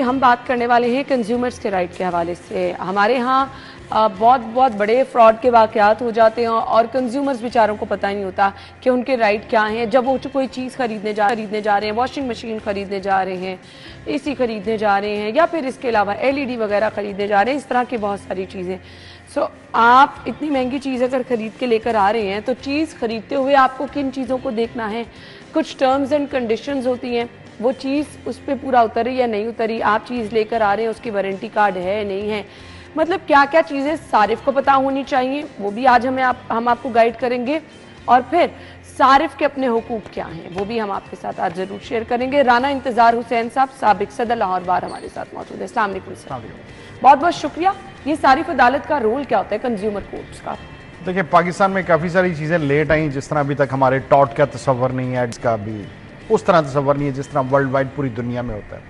हम बात करने वाले हैं कंज्यूमर्स के राइट के हवाले से। हमारे यहाँ बहुत बहुत बड़े फ्रॉड के वाक़यात हो जाते हैं और कंज्यूमर्स बेचारों को पता ही नहीं होता कि उनके राइट क्या हैं। जब वो कोई चीज़ खरीदने जा रहे हैं, वॉशिंग मशीन खरीदने जा रहे हैं, एसी खरीदने जा रहे हैं, या फिर इसके अलावा एलईडी वगैरह खरीदने जा रहे हैं, इस तरह की बहुत सारी चीज़ें। सो आप इतनी महंगी चीज़ अगर ख़रीद के लेकर आ रहे हैं तो चीज़ खरीदते हुए आपको किन चीज़ों को देखना है। कुछ टर्म्स एंड कंडीशंस होती हैं, वो चीज़ उस पर पूरा उतरी या नहीं उतरी, आप चीज़ लेकर आ रहे हैं उसकी वारंटी कार्ड है नहीं है, मतलब क्या क्या चीज़ें सारिफ को पता होनी चाहिए, वो भी आज हम आपको गाइड करेंगे। और फिर सारिफ के अपने हुकूक क्या हैं वो भी हम आपके साथ आज ज़रूर शेयर करेंगे। राना इंतज़ार हुसैन साहब, साबिक सदर लाहौर बार, हमारे साथ मौजूद है। अस्सलाम वालेकुम सर, बहुत बहुत शुक्रिया। ये सारिफ अदालत का रोल क्या होता है कंज्यूमर कोर्ट्स का? देखिए, पाकिस्तान में काफ़ी सारी चीज़ें लेट आई, जिस तरह अभी तक हमारे टॉट का तस्वर नहीं है, इसका भी उस तरह तस्वर नहीं है जिस तरह वर्ल्ड वाइड पूरी दुनिया में होता है।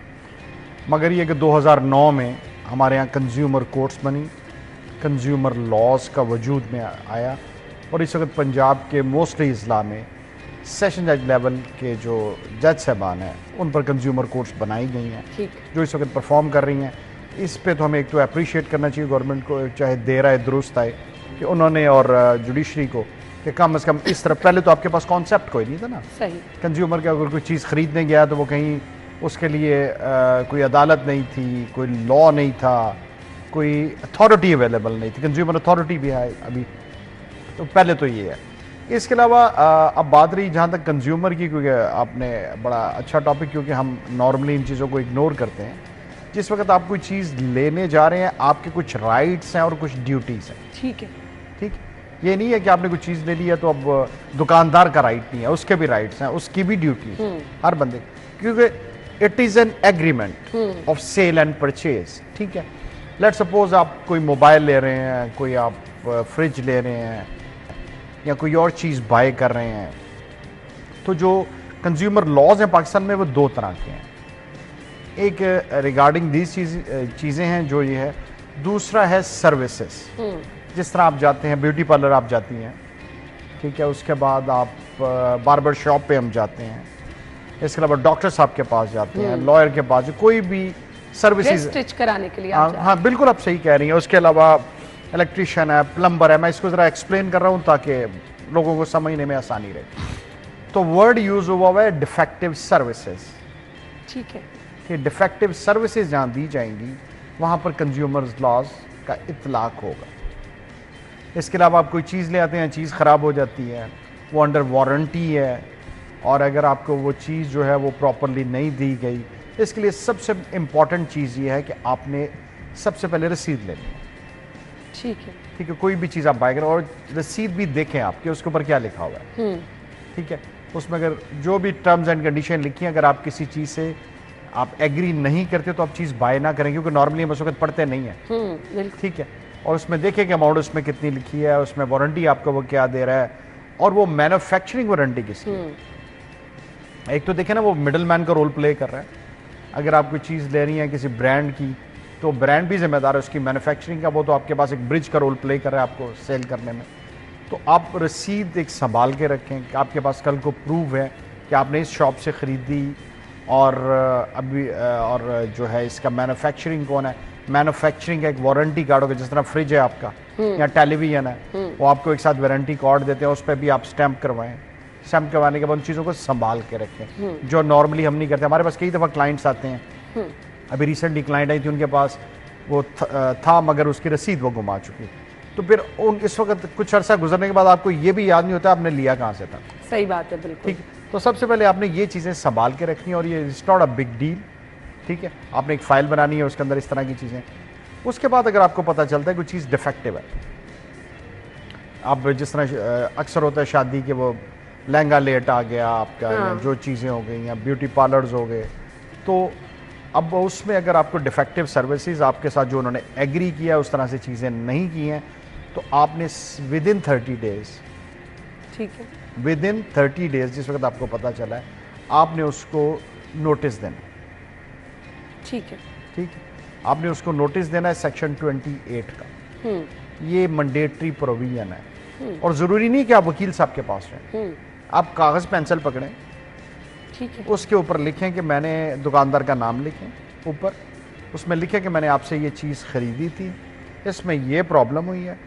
मगर ये कि 2009 में हमारे यहाँ कंज्यूमर कोर्ट्स बनी, कंज्यूमर लॉज का वजूद में आया, और इस वक्त पंजाब के मोस्टली अजला में सेशन जज लेवल के जो जज साहबान हैं उन पर कंज्यूमर कोर्ट्स बनाई गई हैं जो इस वक्त परफॉर्म कर रही हैं। इस पे तो हमें एक तो अप्रिशिएट करना चाहिए गवर्नमेंट को, चाहे देर आए दुरुस्त आए, कि उन्होंने और जुडिशरी को कि कम से कम इस तरफ। पहले तो आपके पास कॉन्सेप्ट कोई नहीं था ना, सही कंज्यूमर के अगर कोई चीज़ खरीदने गया तो वो कहीं उसके लिए कोई अदालत नहीं थी, कोई लॉ नहीं था, कोई अथॉरिटी अवेलेबल नहीं थी। कंज्यूमर अथॉरिटी भी है अभी, तो पहले तो ये है। इसके अलावा अब बात रही जहाँ तक कंज्यूमर की, क्योंकि आपने बड़ा अच्छा टॉपिक, क्योंकि हम नॉर्मली इन चीज़ों को इग्नोर करते हैं। जिस वक्त आप कोई चीज़ लेने जा रहे हैं, आपके कुछ राइट्स हैं और कुछ ड्यूटीज़ हैं। ठीक है, ठीक, ये नहीं है कि आपने कोई चीज़ ले ली है तो अब दुकानदार का राइट नहीं है, उसके भी राइट्स हैं, उसकी भी ड्यूटी है हर बंदे, क्योंकि it is an agreement of sale and purchase. ठीक है, लेट सपोज आप कोई मोबाइल ले रहे हैं, कोई आप फ्रिज ले रहे हैं, या कोई और चीज़ बाय कर रहे हैं, तो जो कंज्यूमर लॉज हैं पाकिस्तान में वो दो तरह के हैं। एक रिगार्डिंग दीज चीज़ें हैं जो ये है, दूसरा है सर्विसेज। जिस तरह आप जाते हैं ब्यूटी पार्लर आप जाती हैं, ठीक है, उसके बाद आप बार्बर शॉप पे हम जाते हैं, इसके अलावा डॉक्टर साहब के पास जाते हैं, लॉयर के पास, कोई भी सर्विसेज स्टिच कराने के लिए हाँ बिल्कुल आप सही कह रही हैं। उसके अलावा इलेक्ट्रिशियन है, प्लम्बर है, मैं इसको ज़रा एक्सप्लेन कर रहा हूँ ताकि लोगों को समझने में आसानी रहे। तो वर्ड यूज हुआ हुआ है डिफेक्टिव सर्विसेज। ठीक है, कि डिफेक्टिव सर्विसेज जहाँ दी जाएंगी वहाँ पर कंज्यूमर्स लॉज का इतलाक होगा। इसके अलावा आप कोई चीज़ ले आते हैं, चीज़ ख़राब हो जाती है, वो अंडर वारंटी है, और अगर आपको वो चीज़ जो है वो प्रॉपरली नहीं दी गई, इसके लिए सबसे इम्पॉर्टेंट चीज़ ये है कि आपने सबसे पहले रसीद लेनी है। ठीक है, ठीक है, कोई भी चीज़ आप बाय करें और रसीद भी देखें आपके उसके ऊपर क्या लिखा हुआ है। ठीक है, उसमें अगर जो भी टर्म्स एंड कंडीशन लिखी हैं, अगर आप किसी चीज़ से आप एग्री नहीं करते तो आप चीज़ बाय ना करें, क्योंकि नॉर्मली हम उस वक्त पढ़ते नहीं हैं। ठीक है, और उसमें देखें कि अमाउंट उसमें कितनी लिखी है, उसमें वारंटी आपको वो क्या दे रहा है, और वो मैन्युफैक्चरिंग वारंटी किसकी है। एक तो देखें ना, वो मिडल मैन का रोल प्ले कर रहा है। अगर आप कोई चीज़ ले रही हैं किसी ब्रांड की, तो ब्रांड भी जिम्मेदार है उसकी मैन्युफैक्चरिंग का, वो तो आपके पास एक ब्रिज का रोल प्ले कर रहा है आपको सेल करने में। तो आप रसीद एक संभाल के रखें कि आपके पास कल को प्रूव है कि आपने इस शॉप से ख़रीदी, और अभी और जो है इसका मैन्युफैक्चरिंग कौन है, मैन्युफैक्चरिंग का एक वारंटी कार्ड होगा। जिस तरह फ्रिज है आपका या टेलीविजन है, वो आपको एक साथ वारंटी कार्ड देते हैं, उस पर भी आप स्टैंप करवाएं। स्टैंप करवाने के बाद उन चीज़ों को संभाल के रखें, जो नॉर्मली हम नहीं करते। हमारे पास कई दफ़ा क्लाइंट्स आते हैं, अभी रिसेंटली क्लाइंट आई थी, उनके पास वो था मगर उसकी रसीद वो घुमा चुकी। तो फिर उन इस वक्त कुछ अर्सा गुजरने के बाद आपको ये भी याद नहीं होता आपने लिया कहाँ से था। सही बात है, बिल्कुल। ठीक, तो सबसे पहले आपने ये चीज़ें संभाल के रखनी है, और ये it's not a big deal. ठीक है, आपने एक फ़ाइल बनानी है, उसके अंदर इस तरह की चीज़ें। उसके बाद अगर आपको पता चलता है कोई चीज़ डिफेक्टिव है, आप जिस तरह अक्सर होता है शादी के, वो लहंगा लेट आ गया आपका, या जो चीज़ें हो गई, या ब्यूटी पार्लर्स हो गए, तो अब उसमें अगर आपको डिफेक्टिव सर्विसेज आपके साथ जो उन्होंने एग्री किया उस तरह से चीज़ें नहीं की हैं, तो आपने विद इन 30 डेज़, ठीक है, विद इन 30 डेज़ जिस वक्त आपको पता चला है, आपने उसको नोटिस देना। ठीक है, ठीक है, आपने उसको नोटिस देना है सेक्शन 28 का। ये मैंडेटरी प्रोविजन है, और ज़रूरी नहीं कि आप वकील साहब के पास रहें, आप कागज़ पेंसिल पकड़ें, ठीक है, उसके ऊपर लिखें कि मैंने दुकानदार का नाम लिखें ऊपर, उसमें लिखे कि मैंने आपसे ये चीज़ ख़रीदी थी, इसमें ये प्रॉब्लम हुई है,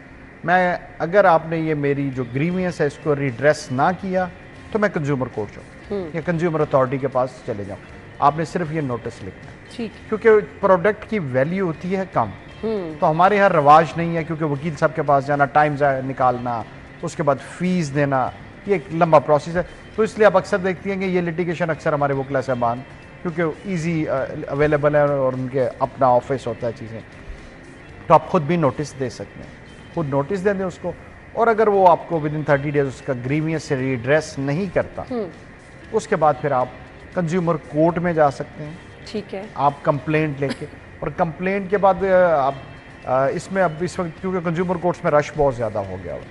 मैं अगर आपने ये मेरी जो ग्रीवियंस है इसको रिड्रेस ना किया तो मैं कंज्यूमर कोर्ट जाऊँ या कंज्यूमर अथॉरिटी के पास चले जाऊँ। आपने सिर्फ ये नोटिस लिखना है, ठीक। क्योंकि प्रोडक्ट की वैल्यू होती है कम, तो हमारे यहाँ रवाज नहीं है, क्योंकि वकील साहब के पास जाना, टाइम निकालना, उसके बाद फीस देना, ये एक लंबा प्रोसेस है। तो इसलिए आप अक्सर देखती हैं कि ये लिटिगेशन अक्सर हमारे वकील साहबान, क्योंकि ईजी अवेलेबल है और उनके अपना ऑफिस होता है चीज़ें, तो आप खुद भी नोटिस दे सकते हैं, खुद नोटिस दे दें उसको। और अगर वो आपको विद इन 30 डेज उसका ग्रीवियंस से रिड्रेस नहीं करता, उसके बाद फिर आप कंज्यूमर कोर्ट में जा सकते हैं, ठीक है, आप कंप्लेंट लेके। और कंप्लेंट के बाद आप इसमें अब इस वक्त क्योंकि कंज्यूमर कोर्ट्स में रश बहुत ज़्यादा हो गया हुआ,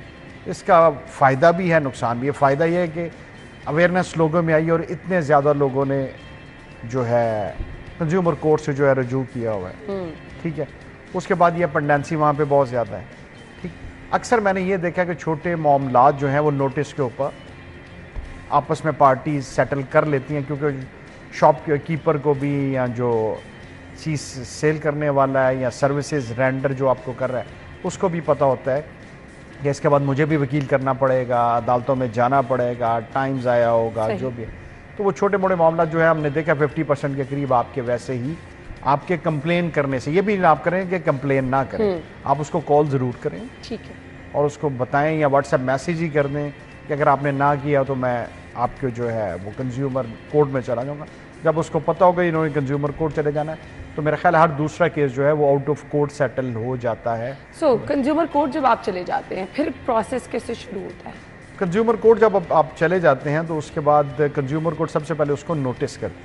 इसका फ़ायदा भी है, नुकसान भी है। फ़ायदा ये है कि अवेयरनेस लोगों में आई और इतने ज़्यादा लोगों ने जो है कंज्यूमर कोर्ट से जो है रजू किया हुआ है, ठीक है। उसके बाद ये पेंडेंसी वहाँ पे बहुत ज़्यादा है, ठीक। अक्सर मैंने ये देखा कि छोटे मामलात जो हैं वो नोटिस के ऊपर आपस में पार्टीज सेटल कर लेती हैं, क्योंकि शॉप कीपर को भी या जो चीज़ सेल करने वाला है या सर्विसेज रेंडर जो आपको कर रहा है उसको भी पता होता है कि इसके बाद मुझे भी वकील करना पड़ेगा, अदालतों में जाना पड़ेगा, टाइम ज़ाया होगा, जो भी है। तो वो छोटे मोटे मामला जो है हमने देखा 50% के करीब आपके वैसे ही आपके कंप्लेन करने से, ये भी आप करें कि कंप्लेन ना करें, आप उसको कॉल ज़रूर करें, ठीक है, और उसको बताएं या व्हाट्सएप मैसेज ही कर दें कि अगर आपने ना किया तो मैं आपके जो है वो कंज्यूमर कोर्ट में चला जाऊँगा। जब उसको पता होगा इन्होंने कंज्यूमर कोर्ट चले जाना है, तो मेरा ख्याल हर दूसरा केस जो है वो आउट ऑफ कोर्ट सेटल हो जाता है। कंज्यूमर कोर्ट जब आप चले जाते हैं फिर प्रोसेस कैसे शुरू होता है? कंज्यूमर कोर्ट जब आप चले जाते हैं तो उसके बाद कंज्यूमर कोर्ट सबसे पहले उसको नोटिस करती है।